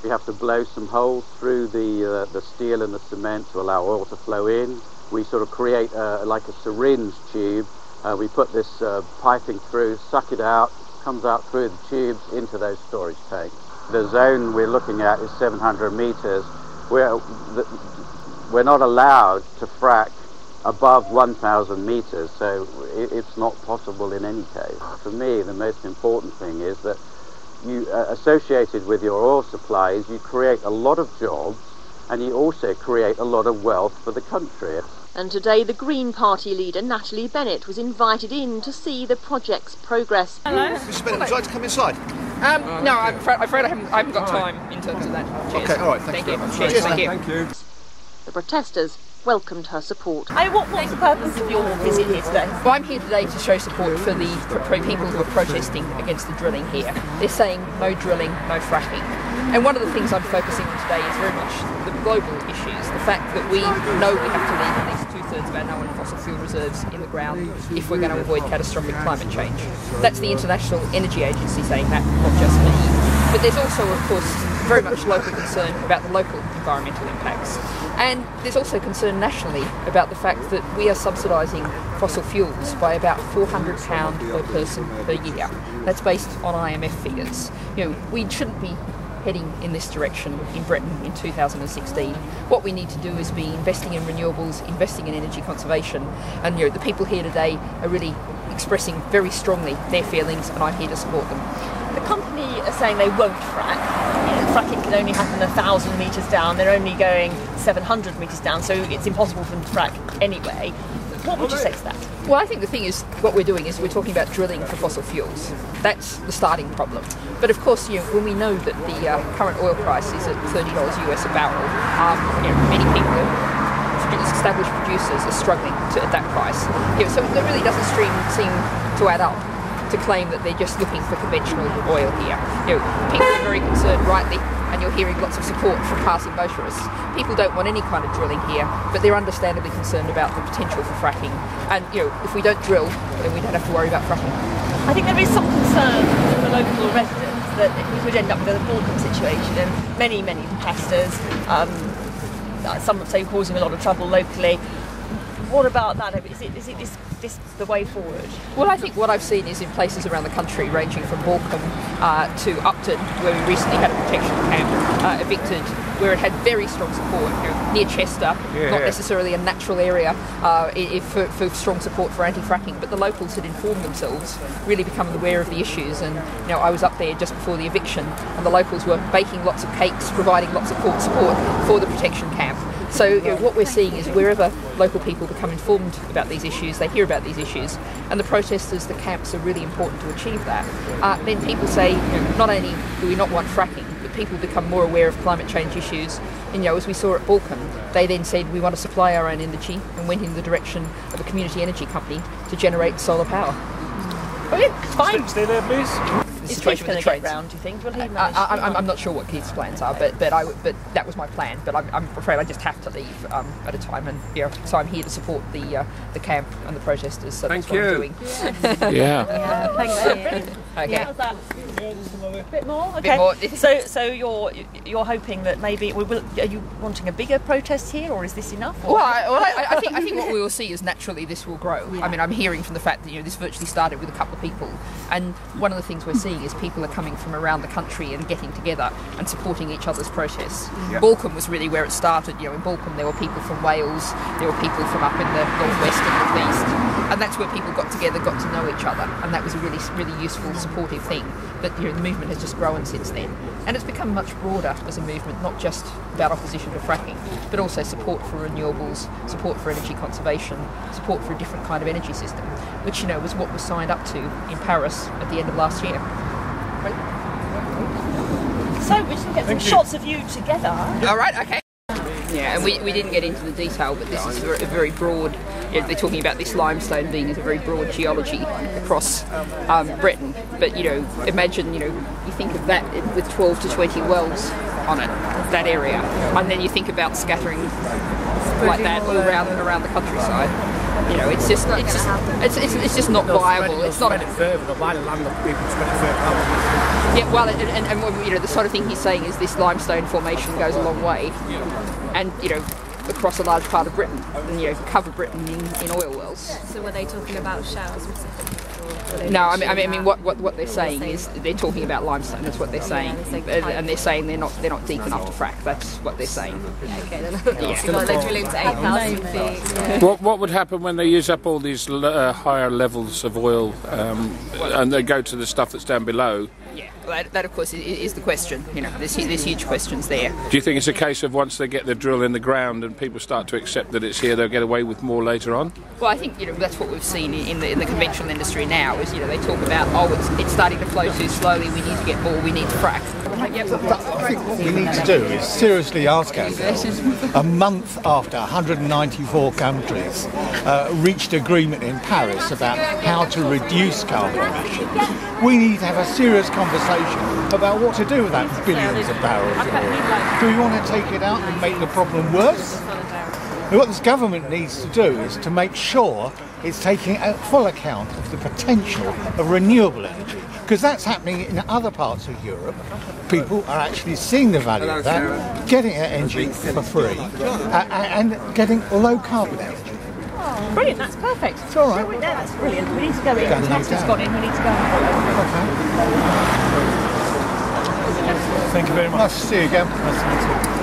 We have to blow some holes through the steel and the cement to allow oil to flow in. We sort of create like a syringe tube. We put this piping through, suck it out, comes out through the tubes into those storage tanks. The zone we're looking at is 700 meters. We're not allowed to frack above 1,000 meters, so it's not possible in any case. For me, the most important thing is that you, associated with your oil supplies, you create a lot of jobs and you also create a lot of wealth for the country. And today the Green Party leader Natalie Bennett was invited in to see the project's progress. Hello. Mrs. Bennett, would you like to come inside? No, I'm afraid I haven't got time in terms of that. Cheers. Okay, all right, thank you very much. Cheers, thank you. Thank you. The protesters welcomed her support. What's the purpose of your visit here today? Well, I'm here today to show support for the people who are protesting against the drilling here. They're saying no drilling, no fracking. And one of the things I'm focusing on today is very much the global issues. The fact that we know we have to leave at least 2/3 of our known fossil fuel reserves in the ground if we're going to avoid catastrophic climate change. That's the International Energy Agency saying that, not just me. But there's also, of course, very much local concern about the local environmental impacts. And there's also concern nationally about the fact that we are subsidising fossil fuels by about £400 per person per year. That's based on IMF figures. We shouldn't be heading in this direction in Britain in 2016. What we need to do is be investing in renewables, investing in energy conservation, and the people here today are really expressing very strongly their feelings, and I'm here to support them. The company are saying they won't frack. Fracking can only happen 1,000 metres down. They're only going 700 metres down, so it's impossible for them to frack anyway. What would you say to that? Well, I think the thing is, what we're doing is we're talking about drilling for fossil fuels. That's the starting problem. But of course, when we know that the current oil price is at $30 US a barrel, many people, established producers, are struggling at that price. So it really doesn't seem to add up to claim that they're just looking for conventional oil here. People are very concerned, rightly, and you're hearing lots of support from passing motorists. People don't want any kind of drilling here, but they're understandably concerned about the potential for fracking. And if we don't drill, then we don't have to worry about fracking. I think there is some concern from the local residents that we could end up with a Balkan situation, and many protesters, some would say causing a lot of trouble locally. What about that? Is this the way forward? Well, I think what I've seen is in places around the country, ranging from Balkan to Upton, where we recently had a protection camp evicted, where it had very strong support, near Chester, not necessarily a natural area for strong support for anti-fracking, but the locals had informed themselves, really become aware of the issues, and I was up there just before the eviction, and the locals were baking lots of cakes, providing lots of support for the protection camp. So what we're seeing is wherever local people become informed about these issues, they hear about these issues, and the protesters, the camps are really important to achieve that. Then people say, not only do we not want fracking, but people become more aware of climate change issues. And as we saw at Balkan, they then said we want to supply our own energy and went in the direction of a community energy company to generate solar power. Brilliant, fine. Stay there, please. Is Keith going to get round, do you think? Will he manage I'm not sure what Keith's plans are, but that was my plan. But I'm afraid I just have to leave at a time, and so I'm here to support the camp and the protesters. So Thank that's what you. I'm doing. Yeah, thanks. Okay. Yeah, how's that? A bit more. Okay. Bit more. So you're hoping that maybe are you wanting a bigger protest here, or is this enough? Or? Well, I think what we will see is naturally this will grow. Yeah. I mean, I'm hearing from the fact that this virtually started with a couple of people, and one of the things we're seeing is people are coming from around the country and getting together and supporting each other's protests. Yeah. Balkan was really where it started. In Balkan there were people from Wales, there were people from up in the northwest and northeast, and that's where people got together, got to know each other, and that was a really useful, supportive thing. But the movement has just grown since then, and it's become much broader as a movement, not just about opposition to fracking, but also support for renewables, support for energy conservation, support for a different kind of energy system, which was what was signed up to in Paris at the end of last year. So we can get some shots of you together. All right, okay. Yeah, and we didn't get into the detail, but this is a very broad. They're talking about this limestone being as a very broad geology across Britain. But imagine you think of that with 12 to 20 wells on it, that area, and then you think about scattering like that all around the countryside. You know, it's just not viable. It's not. Spread it further. Not by the landlord people to spread it further out. Yeah, well, and you know, the sort of thing he's saying is this limestone formation goes a long way, and you know, across a large part of Britain, and you know, cover Britain in oil wells. So were they talking about showers? No, I mean, what they're saying is they're talking about limestone. That's what they're saying, and they're saying they're not deep enough to frack. That's what they're saying. Okay, then they're drilling to 8,000 feet. What would happen when they use up all these higher levels of oil, and they go to the stuff that's down below? Yeah, well, that of course is the question. You know, there's huge questions there. Do you think it's a case of once they get the drill in the ground and people start to accept that it's here, they'll get away with more later on? Well, I think, you know, that's what we've seen in the conventional industry now. Is, you know, they talk about, it's starting to flow too slowly. We need to get more. We need to frack. I think what we need to do is seriously ask ourselves, a month after 194 countries reached agreement in Paris about how to reduce carbon emissions, we need to have a serious conversation about what to do with that billions of barrels of oil. Do we want to take it out and make the problem worse? And what this government needs to do is to make sure it's taking full account of the potential of renewable energy, because that's happening in other parts of Europe. People are actually seeing the value of that, getting energy for free, and getting low carbon energy. Oh, brilliant, that's perfect. It's all right. That's brilliant. We need to go in. Thompson's gone in, we need to go in. Okay. Thank you very much. Nice to see you again. Nice to meet you.